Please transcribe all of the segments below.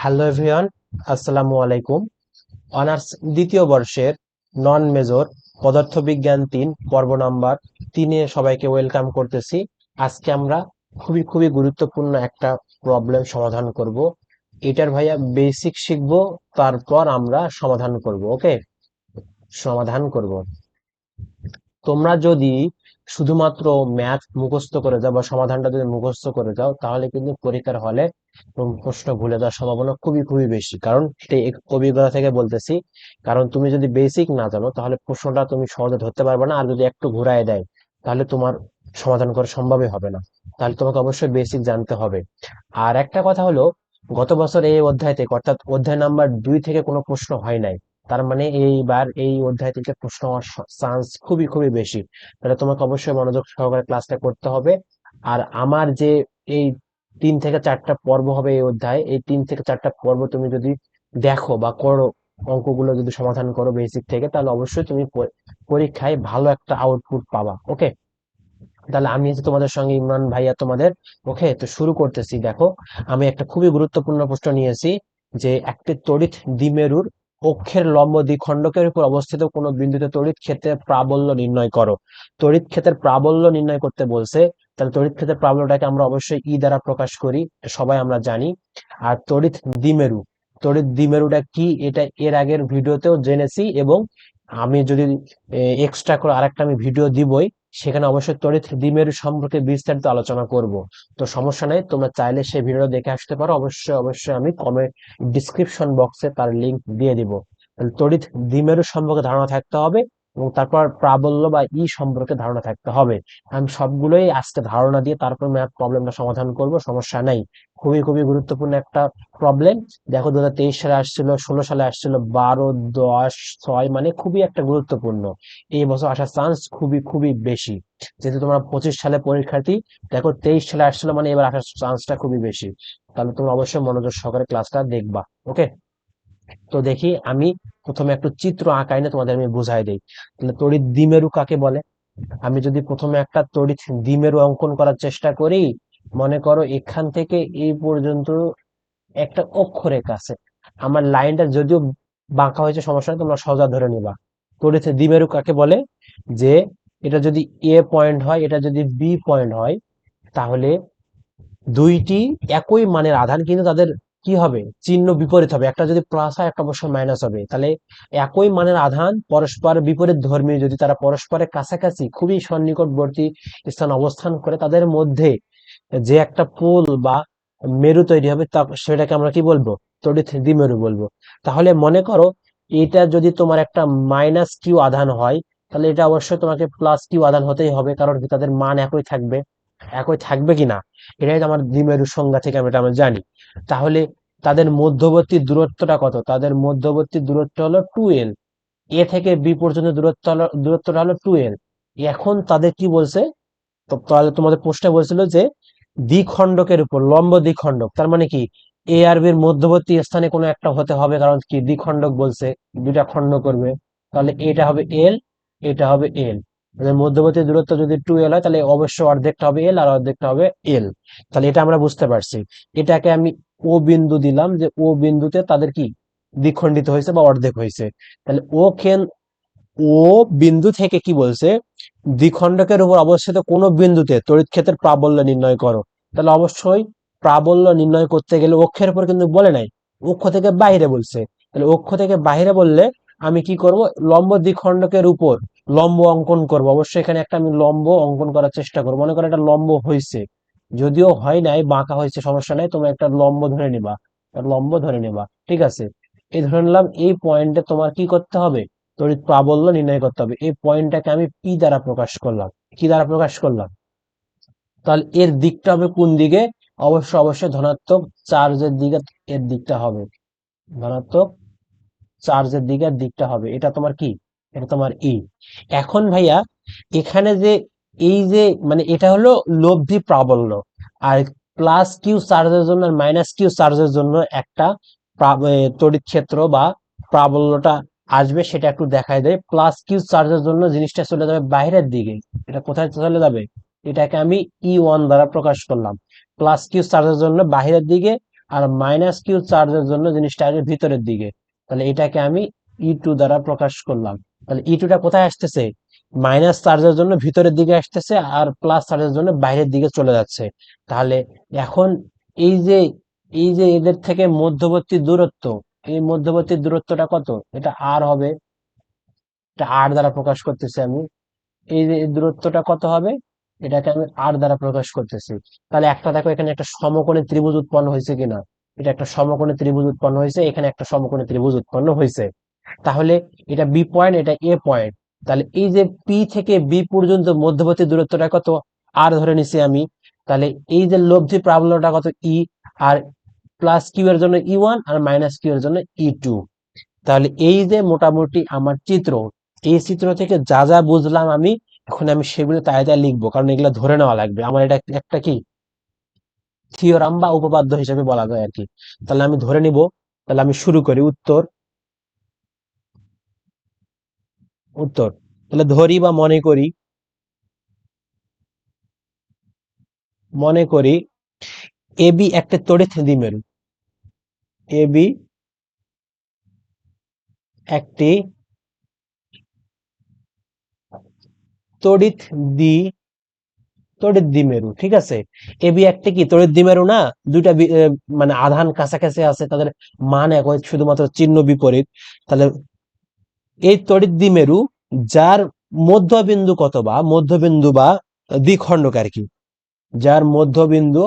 Hello everyone, আসসালামু আলাইকুম। Honours দ্বিতীয় বর্ষের নন মেজর পদার্থবিজ্ঞান 3 পর্ব নাম্বার 3-এ সবাইকে ওয়েলকাম করতেছি। আজকে আমরা খুবই খুবই গুরুত্বপূর্ণ একটা প্রবলেম সমাধান করব। এটার ভাইয়া বেসিক শিখবো, তারপর আমরা সমাধান করব। ওকে, সমাধান করব। তোমরা যদি শুধুমাত্র ম্যাথ মুখস্থ করে যাও বা সমাধানটা যদি মুখস্থ করে যাও, তাহলে কিন্তু পরীক্ষার হলে প্রশ্ন ভুলে যাওয়ার সম্ভাবনা খুবই খুবই বেশি। কারণ এটা অভিজ্ঞতা থেকে বলতেছি। কারণ তুমি যদি বেসিক না জানো, তাহলে প্রশ্নটা তুমি সহজে ধরতে পারবে না। আর যদি একটু ঘুরায় দেয়, তাহলে তোমার সমাধান করা সম্ভবই হবে না। তাহলে তোমাকে অবশ্যই বেসিক জানতে হবে। আর একটা কথা হলো, গত বছর এই অধ্যায় থেকে, অর্থাৎ অধ্যায় নাম্বার 2 থেকে কোনো প্রশ্ন হয় নাই। তার মানে এইবার এই অধ্যায় থেকে প্রশ্ন হওয়ার চান্স খুবই খুবই বেশি। তাহলে তোমাকে অবশ্যই মনোযোগ সহকারে ক্লাসটা করতে হবে। আর আমার যে এই 3 থেকে 4টা পর্ব হবে এই অধ্যায়, এই 3 থেকে 4টা পর্ব তুমি যদি দেখো বা করো, অঙ্কগুলো যদি সমাধান করো বেসিক থেকে, তাহলে অবশ্যই তুমি পরীক্ষায় ভালো একটা আউটপুট পাবা। ওকে, তাহলে আমি আছি তোমাদের সঙ্গে ইমরান ভাইয়া তোমাদের। ওকে, তো শুরু করতেছি। দেখো, আমি একটা খুবই গুরুত্বপূর্ণ প্রশ্ন নিয়েছি, যে একটি তড়িৎ দ্বিমেরুর অক্ষের লম্ব দ্বিখণ্ডকের উপর অবস্থিত কোনো বিন্দুতে তড়িৎ ক্ষেত্রের প্রাবল্য নির্ণয় করো। তড়িৎ ক্ষেত্রের প্রাবল্য নির্ণয় করতে বলছে। তাহলে তড়িৎ ক্ষেত্রের প্রাবল্যটাকে আমরা অবশ্যই ই দ্বারা প্রকাশ করি, সবাই আমরা জানি। আর তড়িৎ দ্বিমেরুটা কি, এটা এর আগের ভিডিওতেও জেনেছি, এবং আমি যদি এক্সট্রা করে আরেকটা আমি ভিডিও দিবই, সেখানে অবশ্যই তড়িৎ দ্বিমেরু সম্পর্কে বিস্তারিত আলোচনা করব। তো সমস্যা নেই, তোমরা চাইলে সেই ভিডিও দেখে আসতে পারো। অবশ্যই অবশ্যই আমি কমেন্ট ডিসক্রিপশন বক্সে তার লিংক দিয়ে দিব। তাহলে তড়িৎ দ্বিমেরু সম্পর্কে ধারণা থাকতে হবে, এবং তারপর প্রাবল্য বা ই সম্পর্কে ধারণা থাকতে হবে। আমি সবগুলোই আজকে ধারণা দিয়ে তারপর ম্যাথ প্রবলেমটা সমাধান করব, সমস্যা নাই। খুবই খুবই গুরুত্বপূর্ণ একটা প্রবলেম। দেখো, 2023 সালে আসছিল, 16 সালে আসছিল, 12, 10, 6, মানে খুবই একটা গুরুত্বপূর্ণ। এই বছর আসার চান্স খুবই খুবই বেশি। যেহেতু তোমরা 25 সালে পরীক্ষার্থী, দেখো 23 সালে আসছিল, মানে এবার আসার চান্সটা খুবই বেশি। তাহলে তোমরা অবশ্যই মনোযোগ সহকারে ক্লাসটা দেখবা। ওকে, তো দেখি আমি প্রথমে একটু চিত্র আঁকাই না তোমাদের আমি বুঝাই দেই। তাহলে তড়িৎ দ্বিমেরু কাকে বলে? আমি যদি প্রথমে একটা তড়িৎ দ্বিমেরু অঙ্কন করার চেষ্টা করি, মনে করো এখান থেকে এই পর্যন্ত একটা অক্ষরেখা আছে। আমার লাইনটা যদিও বাঁকা হয়েছে, সমস্যা নেই, তোমরা সোজা ধরে নিবা। তড়িৎ দ্বিমেরু কাকে বলে? যে এটা যদি এ পয়েন্ট হয়, এটা যদি বি পয়েন্ট হয়, তাহলে দুইটি একই মানের আধান, কিন্তু তাদের কি হবে, চিহ্ন বিপরীত হবে। একটা যদি প্লাস হয়, একটা অবশ্যই মাইনাস হবে। তাহলে একই মানের আধান পরস্পর বিপরীত ধর্মী, যদি তারা পরস্পরের কাছাকাছি খুবই সন্নিকটবর্তী স্থান অবস্থান করে, তাদের মধ্যে যে একটা পোল বা মেরু তৈরি হবে, তা সেটাকে আমরা কি বলবো? তড়িৎ দ্বিমেরু বলবো। তাহলে মনে করো, এটা যদি তোমার একটা মাইনাস কিউ আধান হয়, তাহলে এটা অবশ্যই তোমাকে প্লাস কিউ আধান হতেই হবে। কারণ কি, তাদের মান একই থাকবে। একই থাকবে কিনা, এটাই তো আমার দ্বিমেরু সংজ্ঞা থেকে আমরা জানি। তাহলে তাদের মধ্যবর্তী দূরত্বটা কত? তাদের মধ্যবর্তী দূরত্ব হলো 2L। এ থেকে বি পর্যন্ত দূরত্বটা হলো 2L। এখন তাদের কি বলছে? তো তাহলে তোমাদের প্রশ্নে বলছিল যে দ্বিখণ্ডকের উপর লম্ব দ্বিখণ্ডক, তার মানে কি, এ আর বির মধ্যবর্তী স্থানে কোনো একটা হতে হবে। কারণ কি, দ্বিখণ্ডক বলছে, দুইটা খণ্ড করবে। তাহলে এটা হবে এল, এটা হবে এল। মধ্যবর্তী দূরত্ব যদি 2L হয়, তাহলে অবশ্যই অর্ধেকটা হবে এল আর অর্ধেকটা হবে এল। তাহলে এটা আমরা বুঝতে পারছি। এটাকে আমি ও বিন্দু দিলাম, যে ও বিন্দুতে তাদের কি দ্বিখণ্ডিত হয়েছে বা অর্ধেক হয়েছে। তাহলে ও বিন্দু থেকে কি বলছে, দ্বিখণ্ডকের উপর অবস্থিত কোন বিন্দুতে তড়িৎ ক্ষেত্রের প্রাবল্য নির্ণয় করো। তাহলে অবশ্যই প্রাবল্য নির্ণয় করতে গেলে অক্ষের উপর কিন্তু বলে নাই, অক্ষ থেকে বাইরে বলছে। তাহলে অক্ষ থেকে বাইরে বললে আমি কি করব, লম্ব দ্বিখণ্ডকের উপর লম্ব অঙ্কন করব। অবশ্যই এখানে একটা আমি লম্ব অঙ্কন করার চেষ্টা করবো। মনে করো একটা লম্ব হয়েছে, যদিও হয় নাই, বাঁকা হয়েছে, সমস্যা নাই, তোমরা একটা লম্ব ধরে নিবা। একটা লম্ব ধরে নিবা, ঠিক আছে। এই ধরে নিলাম। এই পয়েন্টে তোমার কি করতে হবে, তড়িৎ প্রাবল্য নির্ণয় করতে হবে। এই পয়েন্টটাকে আমি পি দ্বারা প্রকাশ করলাম। কি দ্বারা প্রকাশ করলাম? তাহলে এর দিকটা হবে কোন দিকে? অবশ্যই অবশ্যই ধনাত্মক চার্জের দিকে। এর দিকটা হবে ধনাত্মক চার্জের দিকটা হবে। এটা তোমার কি, এটা তোমার ই। এখন ভাইয়া, এখানে যে এই যে মানে এটা হলো লব্ধি প্রাবল্য। আর প্লাস কিউ চার্জের জন্য আর মাইনাস কিউ চার্জের জন্য একটা তড়িৎ ক্ষেত্র বা প্রাবল্যটা আসবে, সেটা একটু দেখায় দেয়। প্লাস কিউ চার্জের জন্য জিনিসটা চলে যাবে বাইরের দিকে। এটা কোথায় চলে যাবে? এটাকে আমি ই ওয়ান দ্বারা প্রকাশ করলাম। প্লাস কিউ চার্জের জন্য বাহিরের দিকে, আর মাইনাস কিউ চার্জের জন্য জিনিসটা আসবে ভিতরের দিকে। তাহলে এটাকে আমি E2 দ্বারা প্রকাশ করলাম। তাহলে E2টা কোথায় আসতেছে? মাইনাস চার্জের জন্য ভিতরের দিকে আসতেছে, আর প্লাস চার্জের জন্য বাইরের দিকে চলে যাচ্ছে। তাহলে এখন এই যে এই যে এদের থেকে মধ্যবর্তী দূরত্ব, এই মধ্যবর্তী দূরত্বটা কত? এটা আর হবে, এটা আর দ্বারা প্রকাশ করতেছি আমি। এই যে এই দূরত্বটা কত হবে? এটাকে আমি আর দ্বারা প্রকাশ করতেছি। তাহলে একটা দেখো, এখানে একটা সমকোণী ত্রিভুজ উৎপন্ন হয়েছে কিনা। এটা একটা সমকোণী ত্রিভুজ উৎপন্ন হয়েছে, এখানে একটা সমকোণী ত্রিভুজ উৎপন্ন হয়েছে। তাহলে এটা বি পয়েন্ট, এটা এ পয়েন্ট। তাহলে এই যে পি থেকে বি পর্যন্ত মধ্যবর্তী দূরত্বটা কত? আর ধরে নিছি আমি। তাহলে এই যে লব্ধি প্রাবল্যটা কত? ই। আর প্লাস কিউ এর জন্য E1, আর মাইনাস কিউ এর জন্য E2। তাহলে এই যে মোটামুটি আমার চিত্র, এই চিত্র থেকে যা যা বুঝলাম আমি, এখন আমি সেগুলো তাই তাই লিখবো, কারণ এগুলো ধরে নেওয়া লাগবে আমার। এটা একটা কি থিওরাম বা উপপাদ্য হিসেবে বলা যায় আর কি। তাহলে আমি ধরে নিব। তাহলে আমি শুরু করি। উত্তর, উত্তর তাহলে ধরি বা মনে করি, মনে করি এবি একটা তড়িৎ দ্বিমেরু। এবি একটি তড়িৎ দ্বি তড়িৎ দ্বিমেরু, ঠিক আছে। এবি একটা কি তড়িৎ দ্বিমেরু না? দুইটা মানে আধান কাছাকাছি আছে, তাদের মান একই, শুধুমাত্র চিহ্ন বিপরীত। তাহলে এই তড়িৎ দ্বিমেরু, যার মধ্যবিন্দু কত, বা মধ্যবিন্দু বা দ্বিখণ্ডক আর কি, যার মধ্যবিন্দু,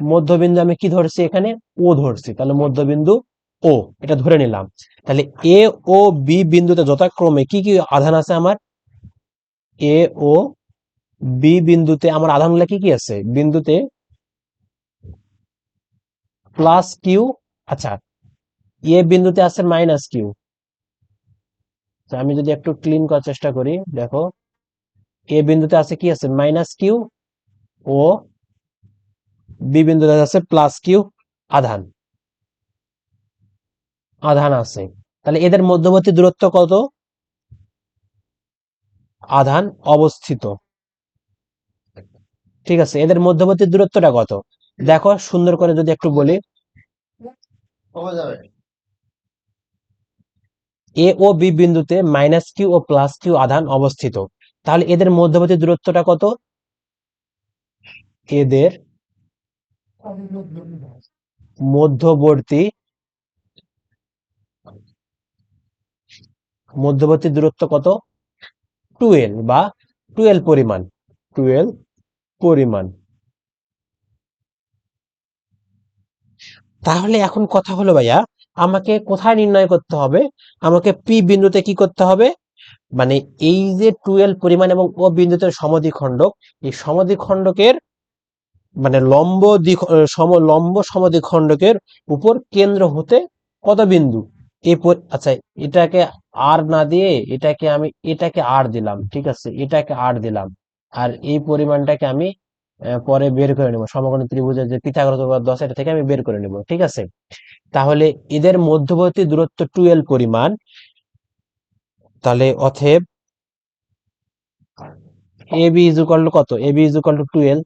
মধ্যবিন্দু আমি কি ধরছি এখানে? ও ধরছি। তাহলে মধ্যবিন্দু ও, এটা ধরে নিলাম। তাহলে এ ও বি বিন্দুতে যথাক্রমে কি কি আধান আছে আমার? এ ও বি বিন্দুতে আমার আধানগুলো কি কি আছে? বিন্দুতে প্লাস কিউ, আচ্ছা, এ বিন্দুতে আছে মাইনাস কিউ। আমি যদি একটু ক্লিন করার চেষ্টা করি, দেখো এ বিন্দুতে আছে কি আছে? Minus Q. ও বি বিন্দুতে আছে প্লাস কিউ আধান, আধান আছে। তাহলে এদের মধ্যবর্তী দূরত্ব কত? আধান অবস্থিত, ঠিক আছে। এদের মধ্যবর্তী দূরত্বটা কত? দেখো সুন্দর করে যদি একটু বলি, এ ও বি বিন্দুতে মাইনাস কিউ ও প্লাস কিউ আধান অবস্থিত। তাহলে এদের মধ্যবর্তী দূরত্বটা কত? এদের মধ্যবর্তী মধ্যবর্তী দূরত্ব কত? 12 বা 12 পরিমাণ, 12 পরিমাণ। তাহলে এখন কথা হলো ভাইয়া, আমাকে কোথায় নির্ণয় করতে হবে? আমাকে পি বিন্দুতে কি করতে হবে? মানে এই যে 12 পরিমাণ এবং ও বিন্দুতে সমদ্বিখণ্ডক, এই সমদ্বিখণ্ডকের মানে লম্ব সমদ্বিখণ্ডকের উপর কেন্দ্র হতে কত বিন্দু? আচ্ছা, এটাকে আর না দিয়ে এটাকে আর দিলাম, ঠিক আছে, এটাকে আর দিলাম। আর এই পরিমাণটাকে আমি পরে বের করে নেব, সমকোণী ত্রিভুজের যে পিথাগোরাস উপপাদ্য আছে এটা থেকে আমি বের করে নেব, ঠিক আছে। তাহলে এদের মধ্যবর্তী দূরত্ব 12 পরিমাণ। তাহলে অতএব A B is equal to কত? A B is equal to 12।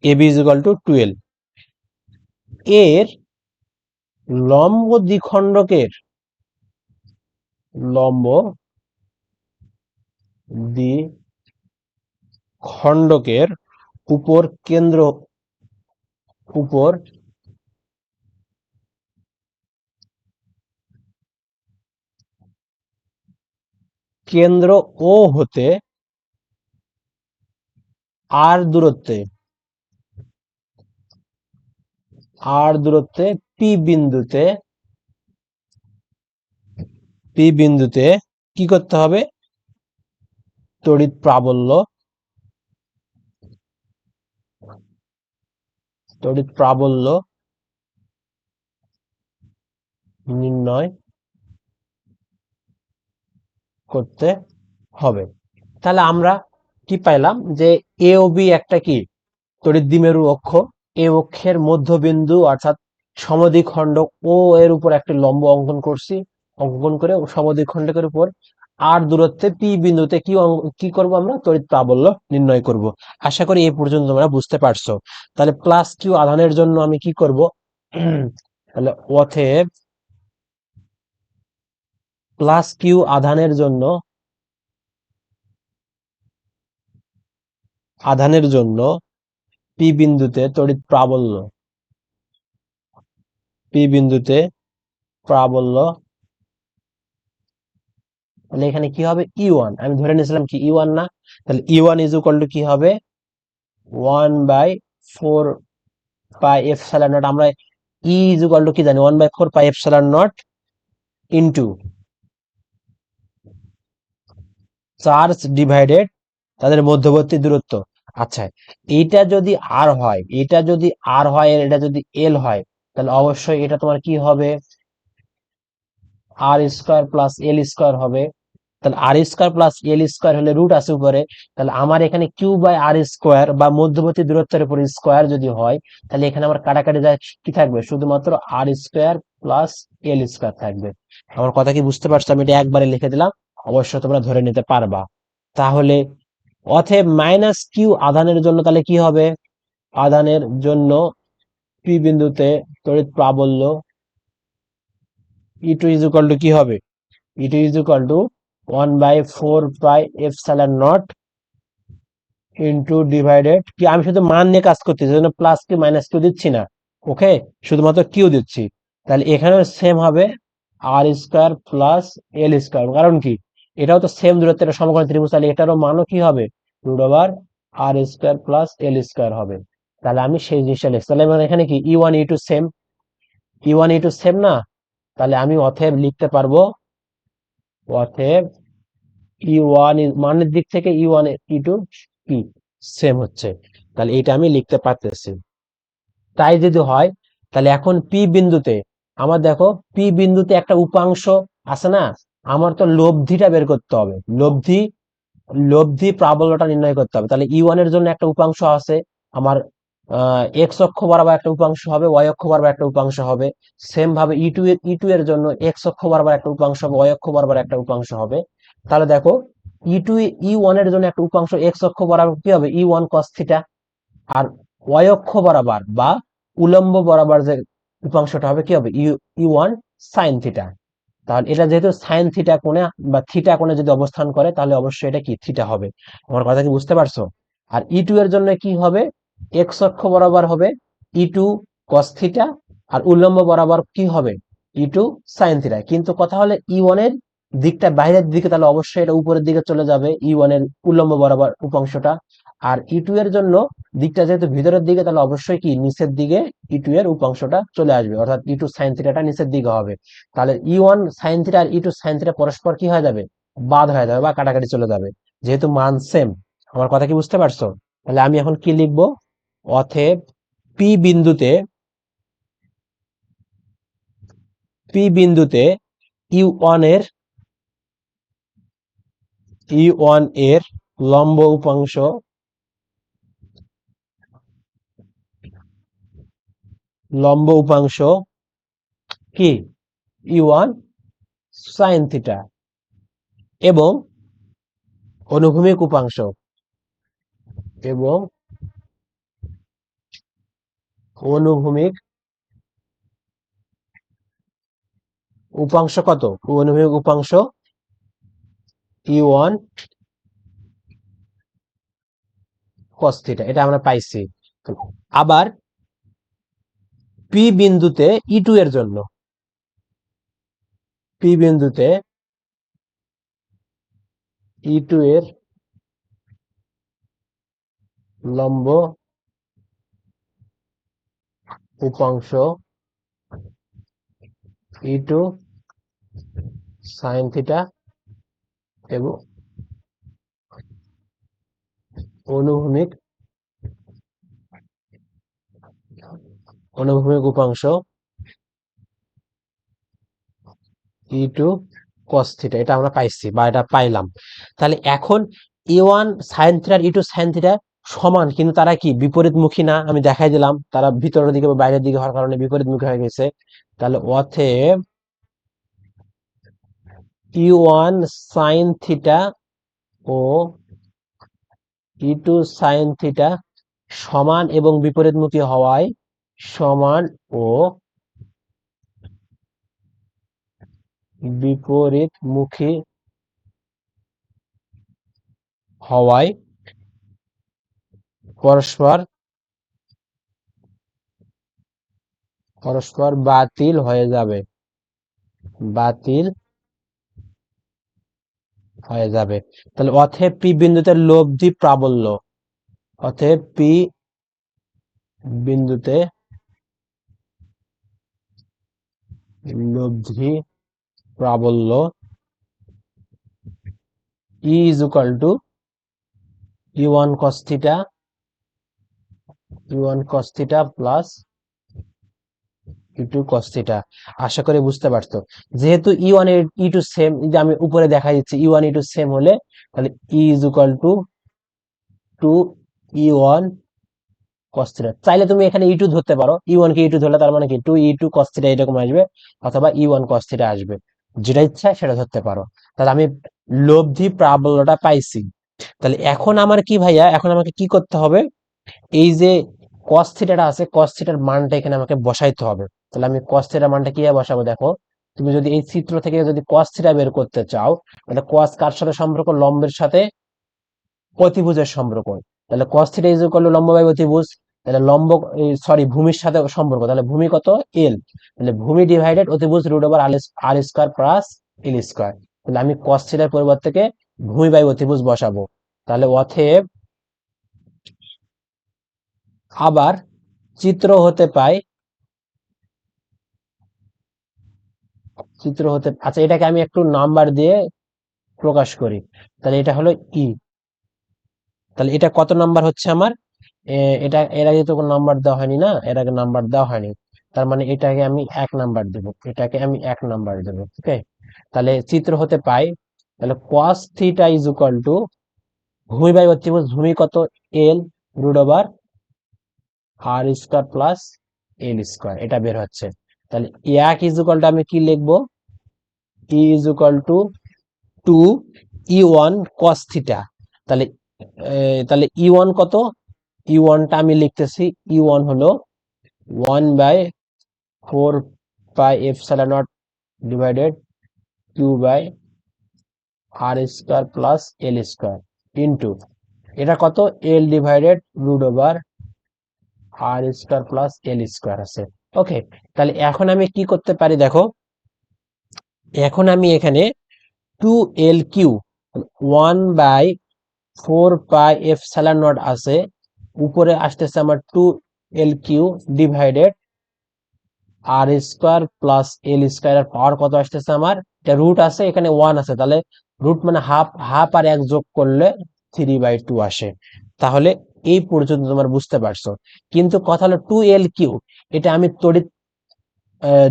A B is equal to 12। এর লম্ব দ্বিখণ্ডকের, লম্ব দ্বিখণ্ডকের উপর কেন্দ্র, উপর কেন্দ্র ও হতে আর দূরত্বে, আর দূরত্বে পি বিন্দুতে, পি বিন্দুতে কি করতে হবে? তড়িৎ প্রাবল্য, তড়িৎ প্রাবল্য নির্ণয় করতে হবে। তাহলে আমরা কি পাইলাম? যে এ ও বি একটা কি তড়িৎ দ্বিমেরু অক্ষ। এই অক্ষের মধ্যবিন্দু অর্থাৎ সমদ্বিখণ্ডক ও এর উপর একটি লম্ব অঙ্কন করছি। অঙ্কন করে সমদ্বিখণ্ডকের উপর আর দূরত্বে পি বিন্দুতে কি করব আমরা তড়িৎ প্রাবল্য নির্ণয় করব। আশা করি এই পর্যন্ত তোমরা বুঝতে পারছো। তাহলে প্লাস কিউ আধানের জন্য আমি কি করব, তাহলে অতএব প্লাস কিউ আধানের জন্য পি বিন্দুতে তড়িৎ প্রাবল্য, পি বিন্দুতে প্রাবল্য, তাহলে এখানে কি হবে E1, আমি ধরে নিয়েছিলাম কি E1 না, তাহলে E1 ইজ ইকুয়াল টু কি হবে 1/4 পাই এপসাইলন নট। আমরা ই ইজ ইকুয়াল টু কি জানি 1/4 pi epsilon naught into charge divided তাদের মধ্যবর্তী দূরত্ব। আচ্ছা, এইটা যদি আর হয়, এটা যদি আর হয়, এটা যদি এল হয়, তাহলে অবশ্যই এটা তোমার কি হবে আর স্কোয়ার প্লাস এল স্কোয়ার হবে। তাহলে আর স্কোয়ার প্লাস এল স্কোয়ার হলে রুট আছে উপরে, তাহলে আমার এখানে কিউ বাই আর স্কোয়ার বা মধ্যবর্তী দূরত্বের উপর স্কোয়ার যদি হয়, তাহলে এখানে আমার কাটাকাটি যায় কি থাকবে, শুধুমাত্র আর স্কোয়ার প্লাস এল স্কোয়ার থাকবে। আমার কথা কি বুঝতে পারছো? আমি এটা একবারে লিখে দিলাম, অবশ্য তোমরা ধরে নিতে পারবা। তাহলে অতএব মাইনাস কিউ আধানের জন্য তাহলে কি হবে, আধানের জন্য পি বিন্দুতে তড়িৎ প্রাবল্য ই টু ইজ ইকুয়াল টু কি হবে, it is equal to 1/4 pi epsilon naught into divided কি, আমি শুধু মান নিয়ে কাজ করতেছি, জন্য প্লাস কি মাইনাস কিউ দিচ্ছি না, ওকে, শুধুমাত্র কিউ দিচ্ছি। তাহলে এখানেও সেম হবে আর স্কোয়ার প্লাস এল স্কোয়ার, কারণ কি এটাও তো সেম দূরত্বের সমকোণী ত্রিভুজ, তাহলে এটারও মানও কি হবে রুট ওভার আর স্কোয়ার প্লাস এল স্কোয়ার হবে। তাহলে আমি সেই জিনিসটা লিখছি, তাহলে মানে এখানে কি ই ওয়ান ই টু সেম না, তাহলে আমি অতএব লিখতে পারবো, অতএব ই ওয়ান মানের দিক থেকে ই ওয়ান ই টু কি সেম হচ্ছে, তাহলে এটা আমি লিখতে পারতেছি। তাই যদি হয়, তাহলে এখন পি বিন্দুতে আমার দেখো, পি বিন্দুতে একটা উপাংশ আছে না, আমার তো লব্ধিটা বের করতে হবে, লব্ধি লব্ধি প্রাবল্যটা নির্ণয় করতে হবে। তাহলে ই ওয়ান এর জন্য একটা উপাংশ আছে আমার, এক্স অক্ষ বরাবর একটা উপাংশ হবে, ওয়াই অক্ষ বরাবর একটা উপাংশ হবে। সেম ভাবে ই টু এর জন্য এক্স অক্ষ বরাবর একটা উপাংশ হবে, ওয়াই অক্ষ বরাবর একটা উপাংশ হবে। তাহলে দেখো ই ওয়ান এর জন্য একটা উপাংশ এক্স অক্ষ বরাবর কি হবে ই1 কস থিটা, আর ওয়াই অক্ষ বরাবর বা উলম্ব বরাবর যে উপাংশটা হবে কি হবে ই1 সাইন থিটা। তাহলে এটা যেহেতু সাইন থিটা কোণে বা থিটা কোণে যদি অবস্থান করে, তাহলে অবশ্যই এটা কি থিটা হবে। আমার কথা কি বুঝতে পারছো? আর ই2 এর জন্য কি হবে, এক্স অক্ষ বরাবর হবে ই2 কস থিটা, আর উল্লম্ব বরাবর কি হবে ই2 সাইন থিটা। কিন্তু কথা হলে ই1 এর দিকটা বাইরের দিকে, তাহলে অবশ্যই এটা উপরের দিকে চলে যাবে ই1 এর উল্লম্ব বরাবর উপাংশটা। আর ই2 এর জন্য দিকটা যেহেতু ভিতরের দিকে, তাহলে অবশ্যই কি নিচের দিকে ই2 এর উপাংশটা চলে আসবে, অর্থাৎ ই2 সাইন থিটাটা নিচের দিকে হবে। তাহলে ই1 সাইন থিটা আর ই2 সাইন থিটা পরস্পর কি হয়ে যাবে, বাদ হয়ে যাবে বা কাটাকাটি চলে যাবে, যেহেতু মান সেম। আমার কথা কি বুঝতে পারছো? তাহলে আমি এখন কি লিখবো, অতএব পি বিন্দুতে পি বিন্দুতে ইউ ওয়ান এর ই1 এর লম্ব উপাংশ কি ই1 সাইন থিটা, এবং অনুভূমিক উপাংশ এবং অনুভূমিক উপাংশ কত, অনুভূমিক উপাংশ ই1 কস থিটা, এটা আমরা পাইছি। আবার পি বিন্দুতে ই2 এর জন্য, পি বিন্দুতে ই2 এর লম্ব উপাংশ ই2 সাইন থিটা এবং অনুভূমিক অনুভূমিক উপাংশ ই2 কস থিটা, এটা আমরা পাইছি বা এটা পাইলাম। তাহলে এখন E1 sine theta ই2 sine theta সমান, কিন্তু তারা কি বিপরীতমুখী না, আমি দেখাই দিলাম তারা ভিতরের দিকে বা বাইরের দিকে হওয়ার কারণে বিপরীতমুখী হয়ে গেছে। তাহলে অতএব E1 সাইন থিটা ও E2 সাইন থিটা সমান এবং বিপরীতমুখী হওয়ায় সমান ও বিপরীতমুখী হওয়ায় পরস্পর পরস্পর বাতিল হয়ে যাবে, বাতিল হয়ে যাবে। তাহলে অতএব পি বিন্দুতে লব্ধি প্রাবল্য, অতএব পি বিন্দুতে লব্ধি প্রাবল্য E is equal to E1 cos theta, E1 cos theta plus E2 cos theta. আশা করি বুঝতে পারছো। যেহেতু E1 এর E2 সেম, যে আমি উপরে দেখা দিচ্ছি E1 E2 সেম হলে তাহলে E is equal to 2E1 cos theta. চাইলে তুমি এখানে E2 ধরতে পারো, E1 কে E2 ধরলে তার মানে কি 2E2 cos থিটা এরকম আসবে, অথবা E1 cos থিটা আসবে, যেটা ইচ্ছা সেটা ধরতে পারো। তাহলে আমি লব্ধি প্রাবল্যটা পাইছি। তাহলে এখন আমার কি ভাইয়া, এখন আমাকে কি করতে হবে? এই যে কস থিটাটা আছে, কস থিটার মানটা এখানে আমাকে বসাইতে হবে। তাহলে আমি কস থিটার মানটা কিভাবে বসাবো দেখো। তুমি যদি এই চিত্র থেকে যদি কস থিটা বের করতে চাও, তাহলে কস কার সাথে সম্পর্ক? লম্বের সাথে অতিভুজের সম্পর্ক। তাহলে cos theta is equal two লম্ব বাই অতিভুজ। তাহলে লম্ব, সরি, ভূমির সাথে সম্পর্ক। তাহলে ভূমি কত? এল। তাহলে ভূমি ডিভাইডেড অতিভুজ রুট ওভার আর স্কয়ার প্লাস এল স্কয়ার। তাহলে আমি কস থিটার পরিবর্তে ভূমি বাই অতিভুজ বসাবো। তাহলে অতএব আবার চিত্র হতে পাই, চিত্র হতে, আচ্ছা এটাকে আমি একটু নাম্বার দিয়ে প্রকাশ করি। তাহলে এটা হলো ই। তাহলে এটা কত নাম্বার হচ্ছে আমার? এটা এর আগে তো কোনো নাম্বার দেওয়া হয়নি না, এর আগে নাম্বার দেওয়া হয়নি। তার মানে এটাকে আমি 1 নাম্বার দেব, এটাকে আমি 1 নাম্বার দেবো। ওকে, তাহলে চিত্র হতে পাই। তাহলে cos theta is equal two ভূমি বাই অতিভুজ, ভূমি কত? এল রুট ওভার আর স্কয়ার প্লাস এল স্কয়ার, এটা বের হচ্ছে। তাহলে এক ইজ ইকুয়াল টু আমি কি লিখবো? E is equal to 2E1 cos theta. তাহলে তাহলে E1 কত? E1টা আমি লিখতেছি, E1 হলো 1/4 pi epsilon not divided Q/R² plus L square into এটা কত? L divided root over R² plus L square আছে। ওকে, তাহলে এখন আমি কি করতে পারি দেখো, এখন আমি এখানে 2L Q 1/4 pi epsilon not আছে, উপরে আসতেছে আমার 2L Q divided R² plus L square. Power কত আসতেছে আমার? এটা রুট আছে, এখানে 1 আছে, তাহলে রুট মানে হাফ, হাফ আর 1 যোগ করলে 3/2 আসে। তাহলে এই পর্যন্ত তোমার বুঝতে পারছো। কিন্তু কথা হলো 2L কিউ, এটা আমি তড়িৎ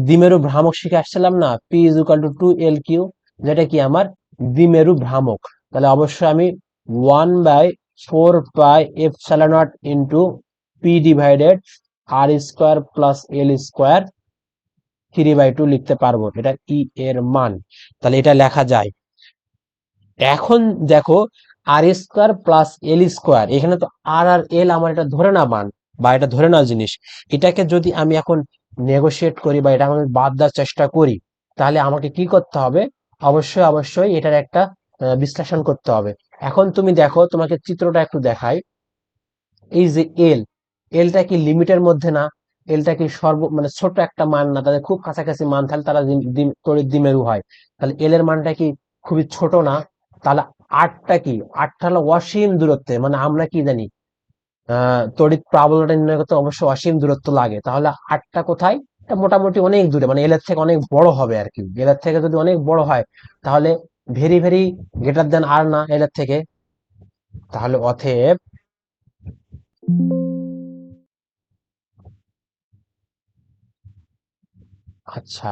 দ্বিমেরু ভ্রামক শিখে আসছিলাম না, P is equal to 2L Q, যেটা কি আমার দ্বিমেরু ভ্রামক। তাহলে অবশ্যই আমি 1/4 pi epsilon naught into P divided R² plus L square 3/2 লিখতে পারবো, এটা ই এর মান। তাহলে এটা লেখা যায়। এখন দেখো, R² প্লাস এল স্কয়ার, এখানে তো আর এল আমার এটা ধরে না মান, বা এটা ধরে না জিনিস। এটাকে যদি আমি এখন নেগোশিয়েট করি বা এটা আমি বাদ দেওয়ার চেষ্টা করি, তাহলে আমাকে কি করতে হবে? অবশ্যই অবশ্যই এটার একটা বিশ্লেষণ করতে হবে। এখন তুমি দেখো, তোমাকে চিত্রটা একটু দেখাই। এই যে এল, এলটা কি লিমিটের মধ্যে না? এলটা কি মানে ছোট একটা মান না? তাদের খুব কাছাকাছি মান, তাহলে তারা তড়িৎ দ্বিমেরু হয়। তাহলে এল এর মানটা কি খুবই ছোট না? তাহলে আটটা কি? আটটা হলো অসীম দূরত্বে, মানে আমরা কি জানি, তড়িৎ প্রাবল্যতা নির্ণয় করতে অবশ্যই অসীম দূরত্ব লাগে। তাহলে আটটা কোথায়? এটা মোটামুটি অনেক দূরে, মানে এল এর থেকে অনেক বড় হবে আর কি। এল এর থেকে যদি অনেক বড় হয়, তাহলে ভেরি ভেরি গ্রেটার দেন আর না এল এর থেকে। তাহলে অতএব আচ্ছা,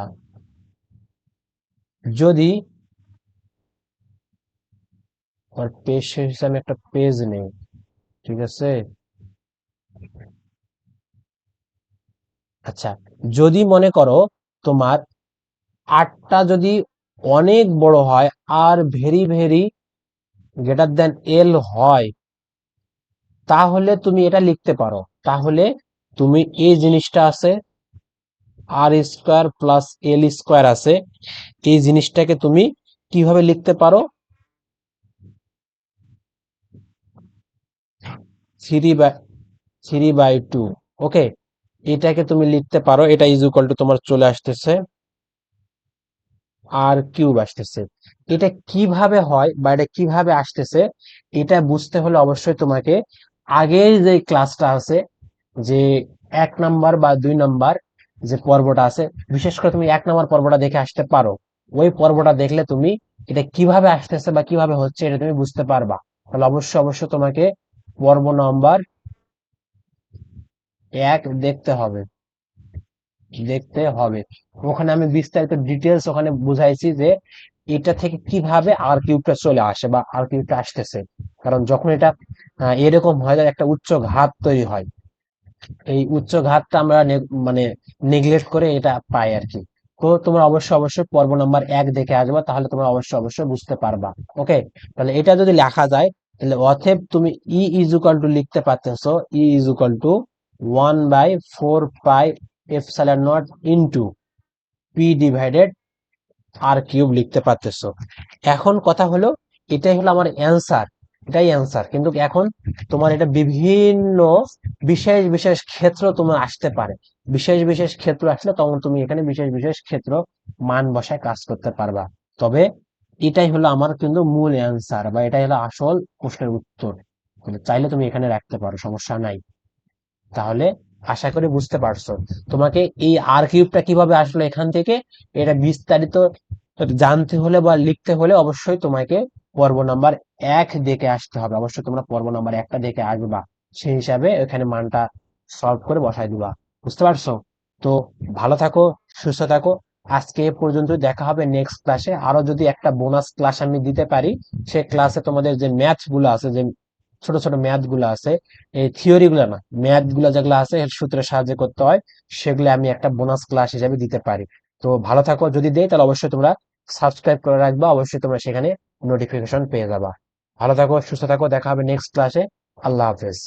যদি আমার পেজ শেষ হয়েছে, আমি একটা পেজ নেই, ঠিক আছে? আচ্ছা, যদি মনে করো তোমার আটটা যদি অনেক বড় হয় আর very very greater then L হয়, তাহলে তুমি এটা লিখতে পারো। তাহলে তুমি এই জিনিসটা আছে, আর স্কোয়ার প্লাস এল স্কোয়ার আছে, এই জিনিসটাকে তুমি কিভাবে লিখতে পারো, 3/2। ওকে, এটাকে তুমি লিখতে পারো, এটা ইজ ইকুয়াল টু তোমার চলে আসতেছে আর কিউব আসতেছে। এটা কিভাবে হয় বা এটা কিভাবে আসতেছে, এটা বুঝতে হলে অবশ্যই তোমাকে আগের যে ক্লাসটা আছে, যে 1 নাম্বার বা 2 নাম্বার যে পর্বটা আছে, বিশেষ করে তুমি 1 নাম্বার পর্বটা দেখে আসতে পারো। ওই পর্বটা দেখলে তুমি এটা কিভাবে আসতেছে বা কিভাবে হচ্ছে এটা তুমি বুঝতে পারবা। তাহলে অবশ্যই অবশ্যই তোমাকে পর্ব নাম্বার 1 দেখতে হবে। ওখানে আমি বিস্তারিত ডিটেলস ওখানে বুঝাইছি যে এটা থেকে কিভাবে আর কিউবটা চলে আসে বা আর কিউবটা আসতেছে। কারণ যখন এটা এরকম হয়, একটা উচ্চ ঘাত তৈরি হয়, এই উচ্চ ঘাতটা আমরা মানে নেগলেক্ট করে এটা পাই আর কি। তো তোমরা অবশ্যই অবশ্যই পর্ব নাম্বার 1 দেখে আসবা, তাহলে তোমরা অবশ্যই অবশ্যই বুঝতে পারবা। ওকে, তাহলে এটা যদি লেখা যায়, তাহলে অতএব তুমি ই ইজ ইকুয়াল টু লিখতে পারতেছো, E is equal to 1/4 pi epsilon not into P divided R cube লিখতে পারতেছো। এখন কথা হলো, এটাই হলো আমার অ্যান্সার, এটাই অ্যান্সার। কিন্তু এখন তোমার এটা বিভিন্ন বিশেষ বিশেষ ক্ষেত্র তোমার আসতে পারে, বিশেষ বিশেষ ক্ষেত্র আসলে তখন তুমি এখানে বিশেষ বিশেষ ক্ষেত্র মান বসায় কাজ করতে পারবা। তবে এটাই হলো আমার কিন্তু মূল অ্যান্সার বা এটাই হলো আসল প্রশ্নের উত্তর। তুমি চাইলে তুমি এখানে রাখতে পারো, সমস্যা নাই। তাহলে আশা করি বুঝতে পারছো। তোমাকে এই আর কিউবটা কিভাবে আসলো এখান থেকে, এটা বিস্তারিত জানতে হলে বা লিখতে হলে অবশ্যই তোমাকে পর্ব নাম্বার 1 দেখে আসতে হবে। অবশ্যই তোমরা পর্ব নাম্বার 1টা দেখে আসবা, সেই হিসাবে এখানে মানটা সলভ করে বসাই দিবা। বুঝতে পারছো? তো ভালো থাকো, সুস্থ থাকো। আজকে এ পর্যন্ত, দেখা হবে নেক্সট ক্লাসে। আরো যদি একটা বোনাস ক্লাস আমি দিতে পারি, সে ক্লাসে তোমাদের যে ম্যাথ গুলো আছে, যে ছোট ছোট ম্যাথ গুলো আছে, এই থিওরি গুলো না, ম্যাথ গুলো যেগুলো আছে সূত্রের সাহায্যে করতে হয়, সেগুলো আমি একটা বোনাস ক্লাস হিসেবে দিতে পারি। তো ভালো থাকো, যদি দেই তাহলে অবশ্যই তোমরা সাবস্ক্রাইব করে রাখবা, অবশ্যই তোমরা সেখানে নোটিফিকেশন পেয়ে যাবা। ভালো থাকো, সুস্থ থাকো, দেখা হবে নেক্সট ক্লাসে। আল্লাহ হাফেজ।